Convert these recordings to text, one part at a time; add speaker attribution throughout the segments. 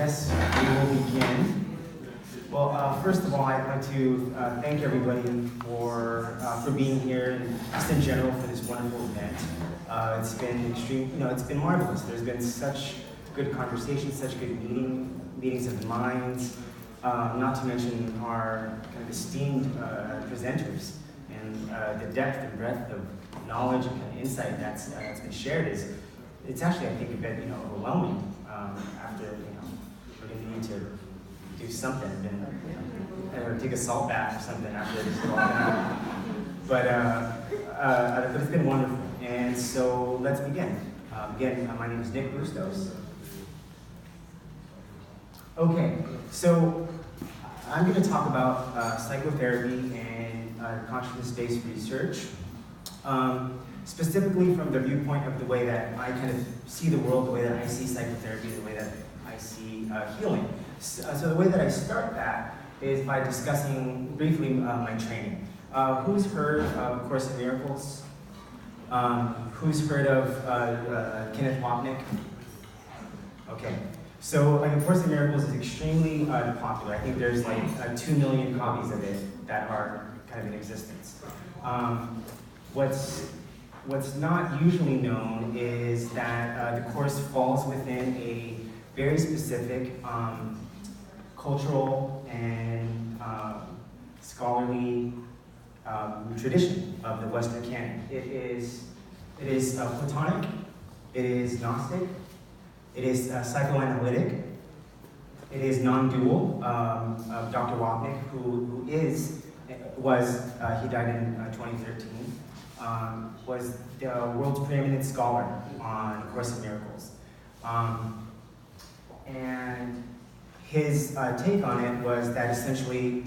Speaker 1: guess we will begin. Well, first of all, I'd like to thank everybody for being here and just in general for this wonderful event. It's been it's been marvelous. There's been such good conversations, such good meetings of minds, not to mention our kind of esteemed presenters, and the depth and breadth of knowledge and kind of insight that's been shared it's actually, I think, a bit overwhelming after we're going to need to do something or take a salt bath or something after this is all done. But it's been wonderful, and so let's begin. Again, my name is Nick Bustos. Okay, so I'm going to talk about psychotherapy and consciousness-based research, specifically from the viewpoint of the way that I kind of see the world, the way that I see psychotherapy, the way that I see healing. So the way that I start that is by discussing briefly my training. Who's heard of Course in Miracles? Who's heard of Kenneth Wapnick? Okay. So, Course in Miracles is extremely popular. I think there's like 2 million copies of it that are kind of in existence. What's not usually known is that the course falls within a very specific cultural and scholarly tradition of the Western canon. It is Platonic. It is Gnostic. It is psychoanalytic. It is non-dual. Dr. Wapnick, who he died in 2013, was the world's preeminent scholar on A Course in Miracles. And his take on it was that essentially,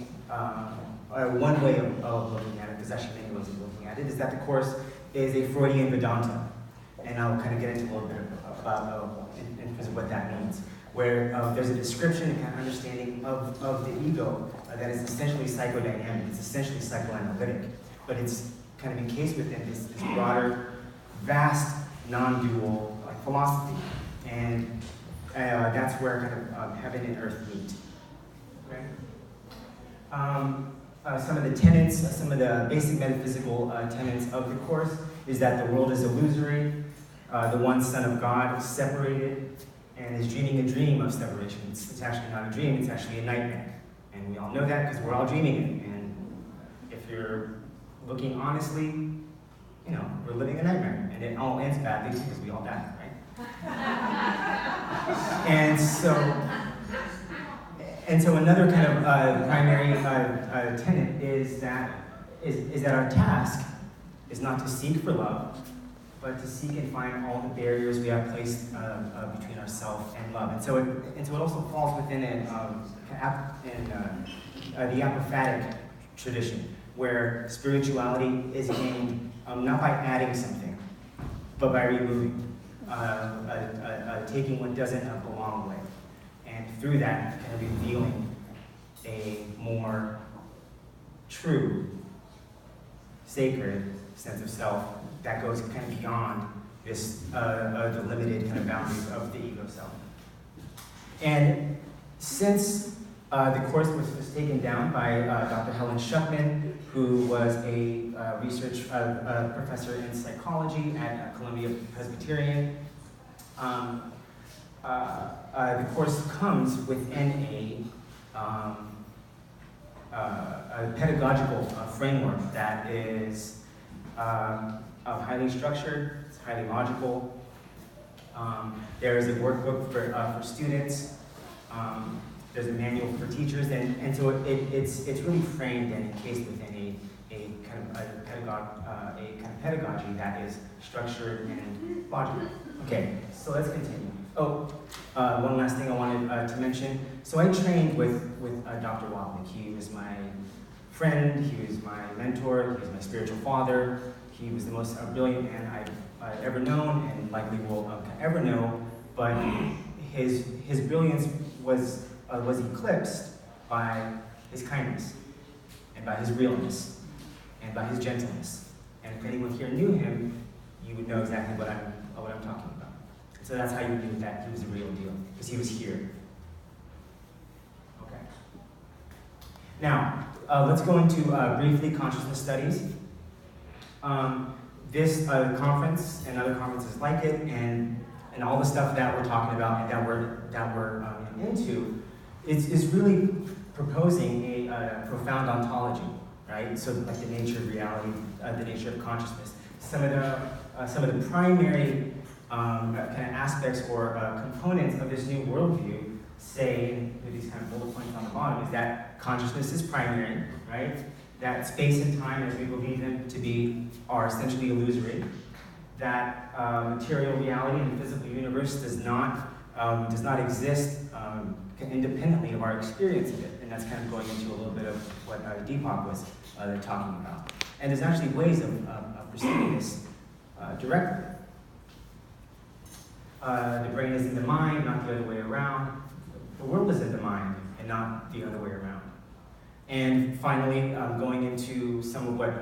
Speaker 1: one way of looking at it, there's actually many ways of looking at it, is that the Course is a Freudian Vedanta. And I'll kind of get into a little bit about in terms of what that means, where there's a description and kind of understanding of the ego that is essentially psychodynamic, it's essentially psychoanalytic, but it's kind of encased within this broader, vast, non-dual philosophy. And that's where kind of heaven and earth meet. Okay? Some of the tenets, some of the basic metaphysical tenets of the Course is that the world is illusory, the one Son of God is separated, and is dreaming a dream of separation. It's actually not a dream, it's actually a nightmare. And we all know that because we're all dreaming it. And if you're looking honestly, we're living a nightmare. And it all ends badly because we all die, right? And so another kind of primary tenet is that our task is not to seek for love, but to seek and find all the barriers we have placed between ourselves and love. And so it also falls within the apophatic tradition, where spirituality is aimed not by adding something, but by removing, taking what doesn't belong away, and through that kind of revealing a more true, sacred sense of self that goes kind of beyond this the limited kind of boundaries of the ego self. And since the Course was taken down by Dr. Helen Schuckman, who was a research professor in psychology at Columbia Presbyterian, the Course comes within a pedagogical framework that is highly structured, it's highly logical. There is a workbook for students. There's a manual for teachers, and so it's really framed and encased within a kind of pedagogy that is structured and logical. Okay, so let's continue. One last thing I wanted to mention. So I trained with Dr. Wapnick. He was my friend, he was my mentor, he was my spiritual father. He was the most brilliant man I've ever known and likely will ever know, but his brilliance was eclipsed by his kindness and by his realness and by his gentleness. And if anyone here knew him, you would know exactly what I'm talking about. So that's how you knew that he was a real deal, because he was here. Now, let's go into briefly consciousness studies. This conference and other conferences like it, and all the stuff that we're talking about and that we're into, is really proposing a profound ontology, right? So like the nature of reality, the nature of consciousness. Some of the primary kind of aspects or components of this new worldview say, with these kind of bullet points on the bottom, is that consciousness is primary, right? That space and time, as we believe them to be, are essentially illusory. That material reality in the physical universe does not exist independently of our experience of it, and that's kind of going into a little bit of what Deepak was talking about. And there's actually ways of perceiving this directly. The brain is in the mind, not the other way around. The world is in the mind, and not the other way around. And finally, going into some of what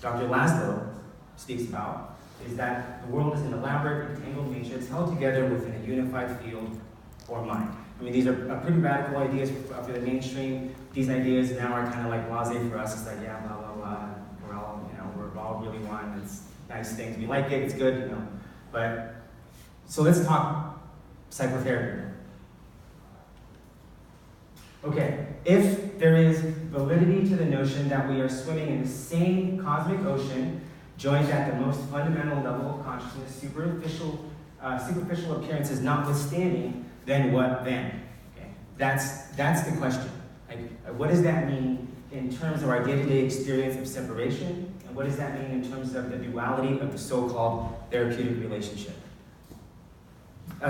Speaker 1: Dr. Laszlo speaks about, is that the world is an elaborate, entangled nature. It's held together within a unified field or mind. I mean, these are pretty radical ideas for the mainstream. These ideas now are kind of like blasé for us. It's like, yeah, blah, blah, blah. We're all really one. It's nice things. We like it. It's good, But, so let's talk psychotherapy. Okay, if there is validity to the notion that we are swimming in the same cosmic ocean, joined at the most fundamental level of consciousness, superficial appearances notwithstanding, then what then? Okay. That's the question. Like, what does that mean in terms of our day-to-day experience of separation? And what does that mean in terms of the duality of the so-called therapeutic relationship?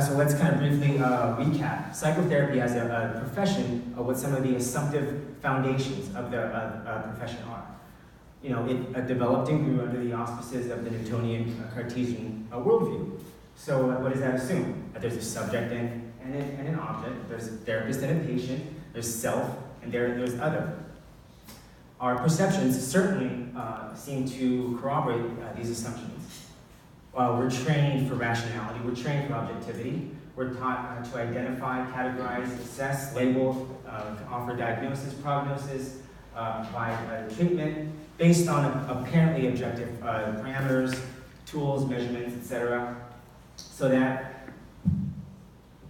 Speaker 1: So let's kind of briefly recap. Psychotherapy as a profession, what some of the assumptive foundations of the profession are. It developed and grew under the auspices of the Newtonian Cartesian worldview. So what does that assume? That there's a subject and an object, there's a therapist and a patient, there's self, and there's other. Our perceptions certainly seem to corroborate these assumptions. We're trained for rationality, we're trained for objectivity, we're taught to identify, categorize, assess, label, offer diagnosis, prognosis, provide treatment based on apparently objective parameters, tools, measurements, etc. So that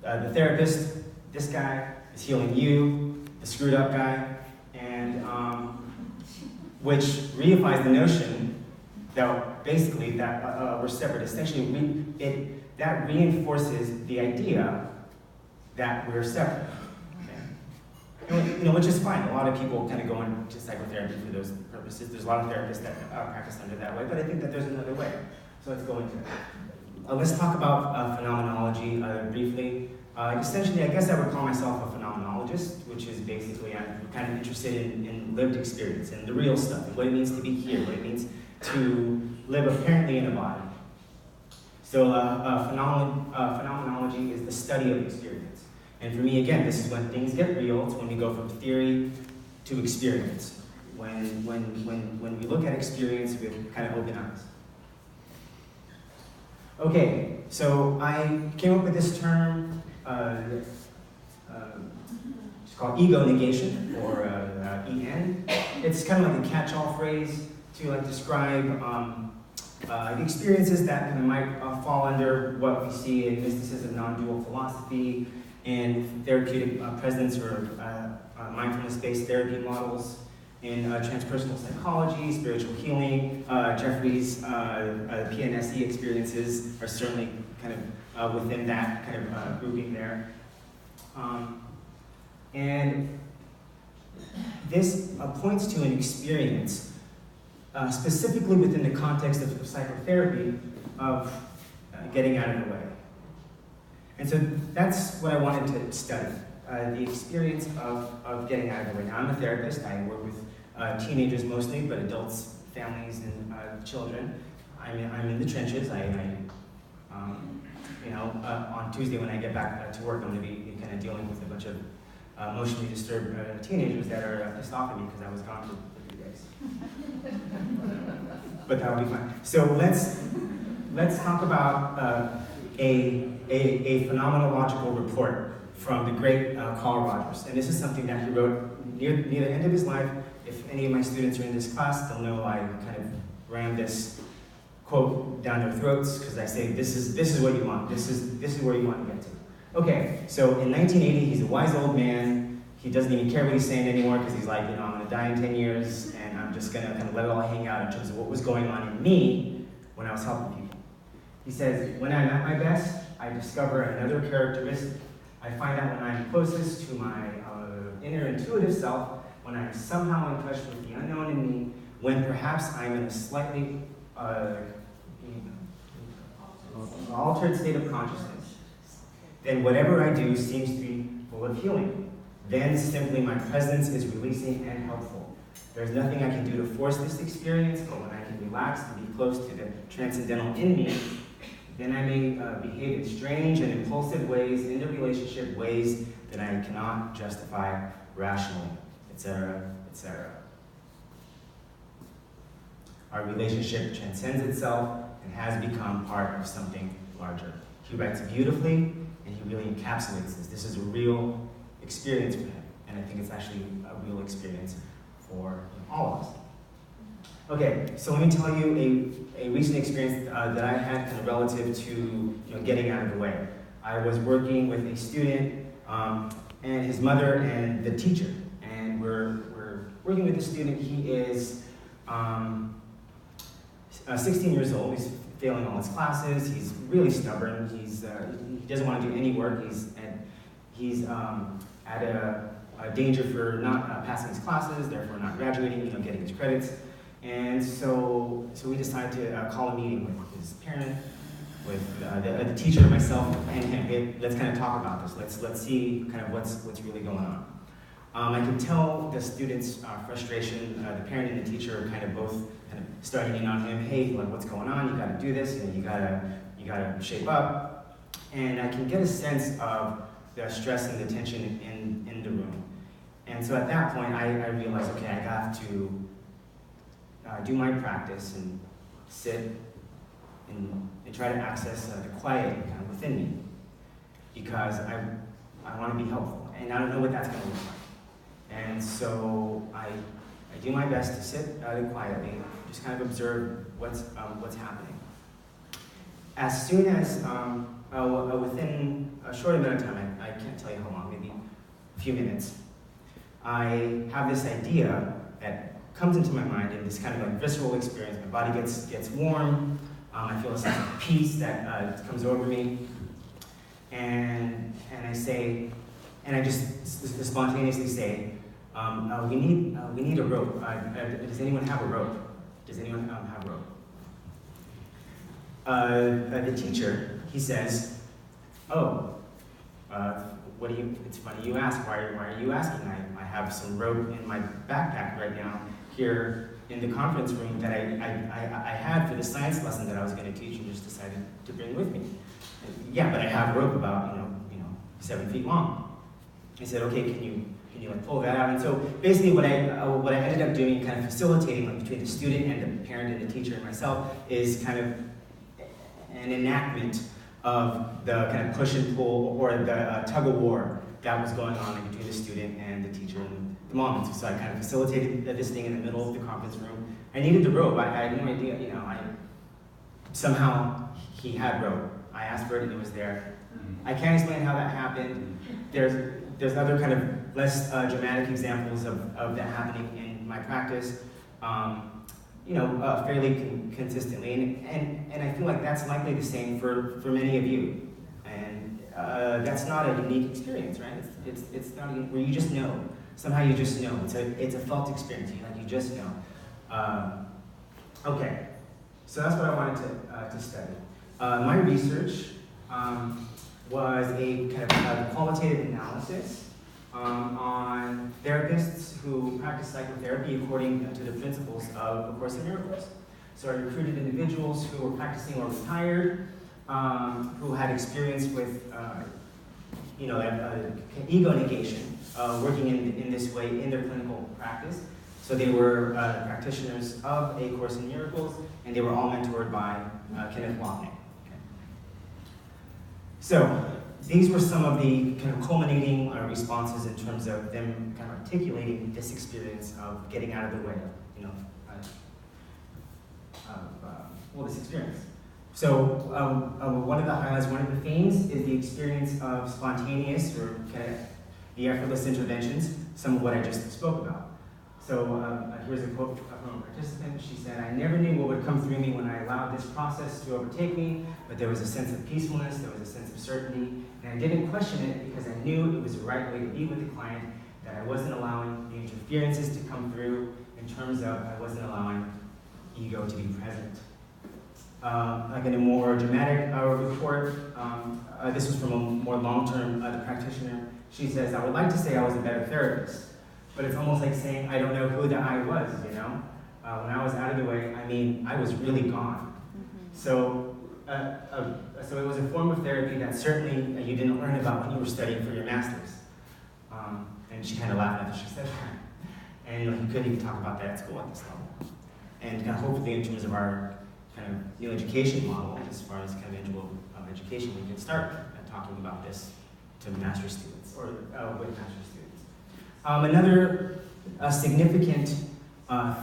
Speaker 1: the therapist, this guy, is healing you, the screwed up guy, and which reifies the notion that basically that we're separate. Essentially, that reinforces the idea that we're separate. Okay? Which is fine. A lot of people kind of go into psychotherapy for those purposes. There's a lot of therapists that practice under that way, but I think that there's another way. So let's go into it. Let's talk about phenomenology briefly. Essentially, I guess I would call myself a phenomenologist, which is basically I'm kind of interested in lived experience and the real stuff, and what it means to be here, what it means to live apparently in a body. So phenomenology is the study of experience. And for me, again, this is when things get real. It's when we go from theory to experience. When we look at experience with kind of open eyes. Okay, so I came up with this term, it's called ego negation, or EN. It's kind of like a catch-all phrase to describe the experiences that kind of might fall under what we see in mysticism, non-dual philosophy, and therapeutic presence or mindfulness-based therapy models, in transpersonal psychology, spiritual healing. Jeffrey's PNSE experiences are certainly kind of within that kind of grouping there. And this points to an experience, specifically within the context of psychotherapy, of getting out of the way. And so that's what I wanted to study, the experience of getting out of the way. Now, I'm a therapist. I work with teenagers mostly, but adults, families, and children. I'm in the trenches. On Tuesday when I get back to work, I'm going to be kind of dealing with a bunch of emotionally disturbed teenagers that are pissed off at me because I was gone for 3 days. But that'll be fine. So let's talk about a phenomenological report from the great Carl Rogers. And this is something that he wrote near the end of his life. If any of my students are in this class, they'll know I kind of ram this quote down their throats, because I say, this is what you want. This is where you want to get to. Okay, so in 1980, he's a wise old man. He doesn't even care what he's saying anymore, because he's like, I'm gonna die in 10 years, and I'm just gonna kind of let it all hang out in terms of what was going on in me when I was helping people. He says, when I'm at my best, I discover another characteristic. I find out when I'm closest to my inner intuitive self, when I'm somehow in touch with the unknown in me, when perhaps I'm in a slightly altered state of consciousness, then whatever I do seems to be full of healing. Then simply my presence is releasing and helpful. There's nothing I can do to force this experience, but when I can relax and be close to the transcendental in me, then I may behave in strange and impulsive ways in the relationship, ways that I cannot justify rationally, etc., etc. Our relationship transcends itself and has become part of something larger. He writes beautifully, and he really encapsulates this. This is a real experience for him, and I think it's actually a real experience for all of us. Okay, so let me tell you a recent experience that I had kind of relative to getting out of the way. I was working with a student and his mother and the teacher, and we're working with the student. He is 16 years old. He's failing all his classes. He's really stubborn. He doesn't want to do any work. He's at a danger for not passing his classes, therefore not graduating, getting his credits. And so we decided to call a meeting with his parent, with the teacher, myself, and him. Hey, let's kind of talk about this. Let's see kind of what's really going on. I could tell the student's frustration. The parent and the teacher are kind of both kind of starting in on him. Hey, what's going on? You got to do this. You got to shape up. And I can get a sense of the stress and the tension in the room. And so at that point, I realized, okay, I have to do my practice and sit and try to access the quiet kind of within me, because I want to be helpful, and I don't know what that's going to look like. And so I do my best to sit quietly, just kind of observe what's happening. As soon as within a short amount of time, I can't tell you how long, maybe a few minutes, I have this idea that comes into my mind in this kind of visceral experience. My body gets warm. I feel a sense of peace that comes over me, and I say, and I just spontaneously say, we need a rope. Does anyone have a rope? Does anyone have a rope? The teacher, he says, what do you? It's funny you ask. Why are you asking? I have some rope in my backpack right now here in the conference room that I had for the science lesson that I was going to teach, and just decided to bring with me. And, yeah, but I have a rope about 7 feet long. I said, okay, can you pull that out? And so basically, what I ended up doing, kind of facilitating between the student and the parent and the teacher and myself, is kind of an enactment of the kind of push and pull, or the tug of war that was going on between the student and the teacher in the moment. So I kind of facilitated this thing in the middle of the conference room. I needed the rope. I had no idea, somehow he had rope. I asked for it and it was there. I can't explain how that happened. There's other kind of less dramatic examples of that happening in my practice, fairly consistently. And I feel like that's likely the same for many of you. And that's not a unique experience, right? It's not where you just know. Somehow you just know. It's a felt experience. You just know. Okay, so that's what I wanted to study. My research was a kind of qualitative analysis on therapists who practice psychotherapy according to the principles of A Course in Miracles. So I recruited individuals who were practicing or retired, who had experience with ego negation, working in this way in their clinical practice. So they were practitioners of A Course in Miracles, and they were all mentored by Kenneth Wapnick. Okay. So these were some of the kind of culminating responses in terms of them kind of articulating this experience of getting out of the way, this experience. So one of the highlights, one of the themes is the experience of spontaneous or kind of the effortless interventions, some of what I just spoke about. So here's a quote from a participant. She said, "I never knew what would come through me when I allowed this process to overtake me, but there was a sense of peacefulness, there was a sense of certainty, and I didn't question it because I knew it was the right way to be with the client, that I wasn't allowing the interferences to come through in terms of I wasn't allowing ego to be present." Like in a more dramatic report, this was from a more long-term practitioner. She says, "I would like to say I was a better therapist, but it's almost like saying I don't know who the I was, you know? When I was out of the way, I mean, I was really gone." So it was a form of therapy that certainly you didn't learn about when you were studying for your master's. And she kind of laughed after she said that. And you couldn't even talk about that at school at this level. And kind of hopefully in terms of our kind of new education model, as far as kind of individual education, we can start talking about this to master's students, or with master's students. Another significant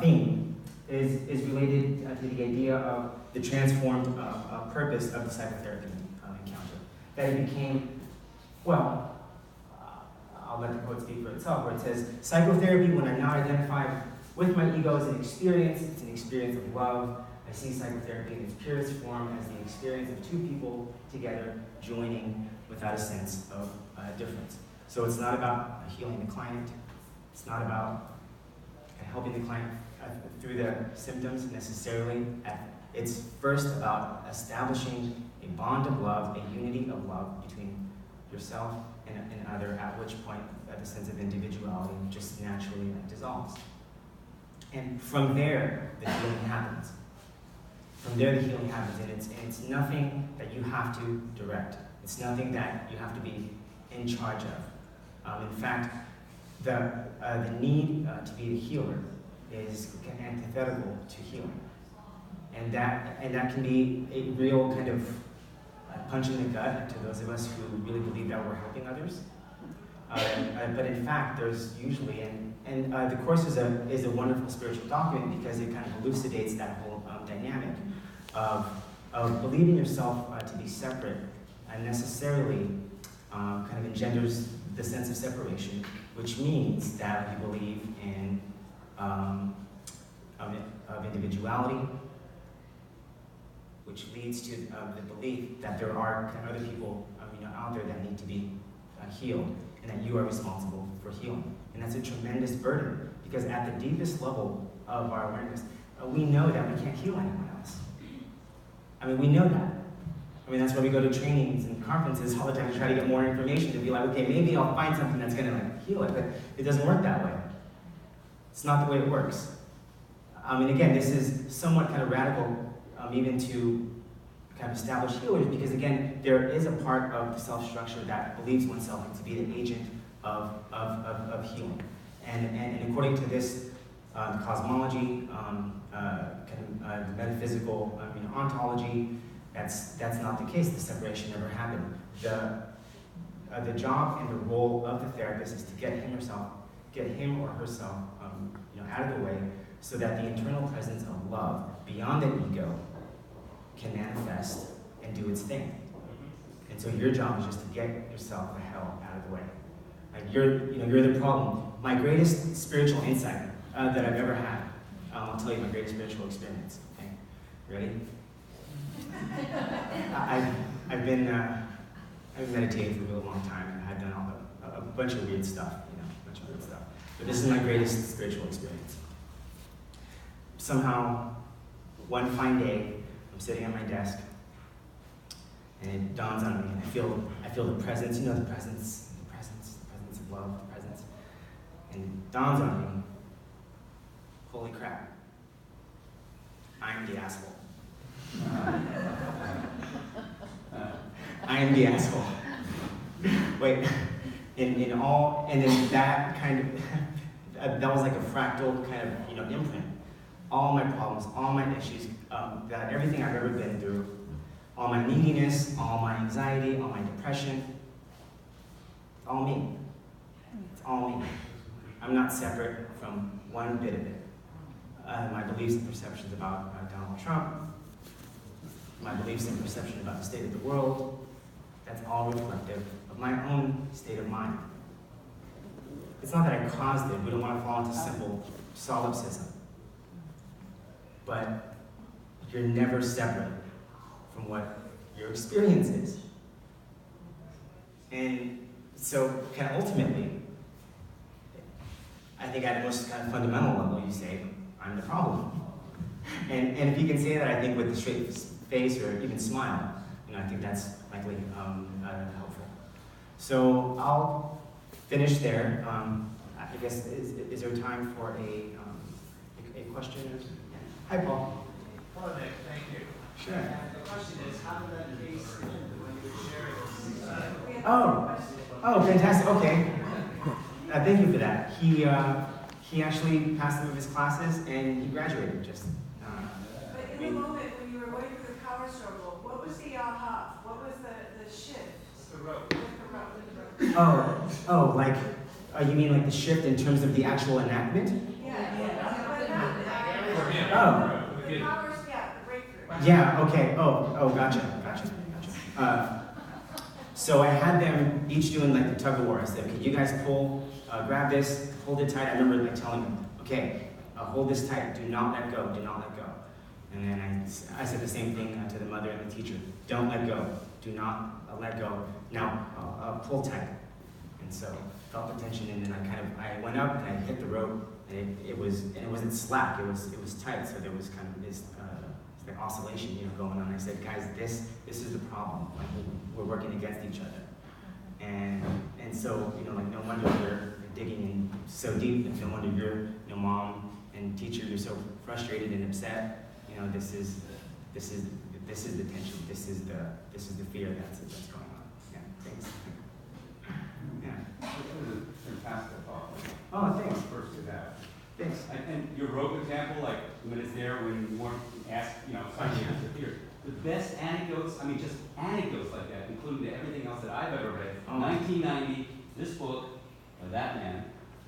Speaker 1: theme is related to the idea of the transformed purpose of the psychotherapy encounter. That it became, well, I'll let the quote speak for itself, where it says, "Psychotherapy, when I'm not identified with my ego, is an experience. It's an experience of love. I see psychotherapy in its purest form as the experience of two people together joining without a sense of difference." So it's not about healing the client. It's not about helping the client through the symptoms necessarily. It's first about establishing a bond of love, a unity of love between yourself and other, at which point the sense of individuality just naturally dissolves. And from there, the healing happens. From there, the healing happens, and it's nothing that you have to direct. It's nothing that you have to be in charge of. In fact, the need to be a healer is antithetical to healing, and that can be a real kind of punch in the gut to those of us who really believe that we're helping others. But in fact, there's usually, and the course is a wonderful spiritual document because it kind of elucidates that whole dynamic of believing yourself to be separate and necessarily kind of engenders the sense of separation, which means that you believe in of individuality, which leads to the belief that there are kind of other people out there that need to be healed, and that you are responsible for healing. And that's a tremendous burden, because at the deepest level of our awareness, we know that we can't heal anyone else. I mean, we know that. I mean, that's why we go to trainings and conferences all the time to try to get more information, to be like, okay, maybe I'll find something that's going to heal it, but it doesn't work that way. It's not the way it works. And again, this is somewhat kind of radical, even to kind of establish healers, because again, there is a part of the self-structure that believes oneself to be the agent of healing. And according to this cosmology, the metaphysical ontology, that's not the case. The separation never happened. The job and the role of the therapist is to get him or herself out of the way, so that the internal presence of love beyond the ego can manifest and do its thing. And so your job is just to get yourself the hell out of the way. Like you're the problem. My greatest spiritual insight that I've ever had. I'll tell you my greatest spiritual experience. Okay, ready? I've been meditating for a really long time, and I've done a bunch of weird stuff, But this is my greatest spiritual experience. Somehow, one fine day, I'm sitting at my desk, and it dawns on me, and I feel the presence, the presence of love, the presence. And it dawns on me, holy crap, I'm the asshole. I am the asshole. Wait, in all, and then that kind of, that was like a fractal kind of, imprint. All my problems, all my issues, that everything I've ever been through, all my neediness, all my anxiety, all my depression, It's all me. It's all me. I'm not separate from one bit of it. My beliefs and perceptions about Donald Trump, my beliefs and perception about the state of the world, that's all reflective of my own state of mind. It's not that I caused it. We don't want to fall into simple solipsism. But you're never separate from what your experience is. And so, kind of ultimately, I think at the most kind of fundamental level, you say, I'm the problem. And if you can say that, I think with a straight face or even smile, I think that's likely helpful. So I'll finish there. I guess, is there time for a question? Hi, Paul.
Speaker 2: Hello, Nick. Thank you.
Speaker 1: Sure.
Speaker 2: The question is, how did that case when you were sharing?
Speaker 1: Oh, fantastic. Okay. Thank you for that. He actually passed some of his classes and he graduated just.
Speaker 3: But in the moment when you were going through the power struggle, what was the aha? What was the shift?
Speaker 2: The road.
Speaker 3: With the road.
Speaker 1: Like, you mean like the shift in terms of the actual enactment?
Speaker 3: Yeah. The powers, the breakthrough.
Speaker 1: Yeah, okay. Gotcha. So I had them each doing like the tug of war. I said, okay, you guys pull, grab this, hold it tight. I remember like telling them, okay, hold this tight. Do not let go. Do not let go. And then I said the same thing to the mother and the teacher. Don't let go. Do not let go. Now pull tight. And so felt the tension, and then I went up and I hit the rope, and it wasn't slack. It was tight. So there was kind of this like oscillation, going on. I said, guys, this is the problem. Like we're working against each other. And so like no wonder you're digging in so deep. And no wonder your mom and teacher, you're so frustrated and upset. This is the tension. This is the fear that's going on. Yeah, thanks. Yeah.
Speaker 4: This is a fantastic talk.
Speaker 1: Oh, thanks.
Speaker 4: First to that.
Speaker 1: Thanks.
Speaker 4: And your rope example, like when it's there, when you weren't asked, something disappeared. The best anecdotes, just anecdotes like that, including everything else that I've ever read. 1990, this book, That Man.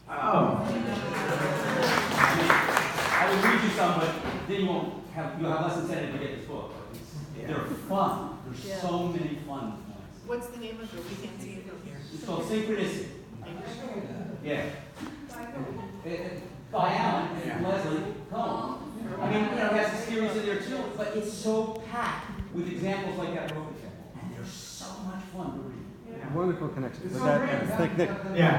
Speaker 1: Oh.
Speaker 4: I will read you some, but then you'll have less incentive to get this book. They're fun. There's so many fun points.
Speaker 3: What's the name of it? We can't see it from here.
Speaker 4: It's called Synchronicity. Yeah. By Alan and Leslie Cohen. It has the series in there too, but it's so packed with examples like that rope example. And they're so much fun to read.
Speaker 5: Wonderful connection.
Speaker 4: It's
Speaker 5: With
Speaker 4: so
Speaker 5: that,
Speaker 4: great.
Speaker 5: thank Nick.
Speaker 1: Yeah.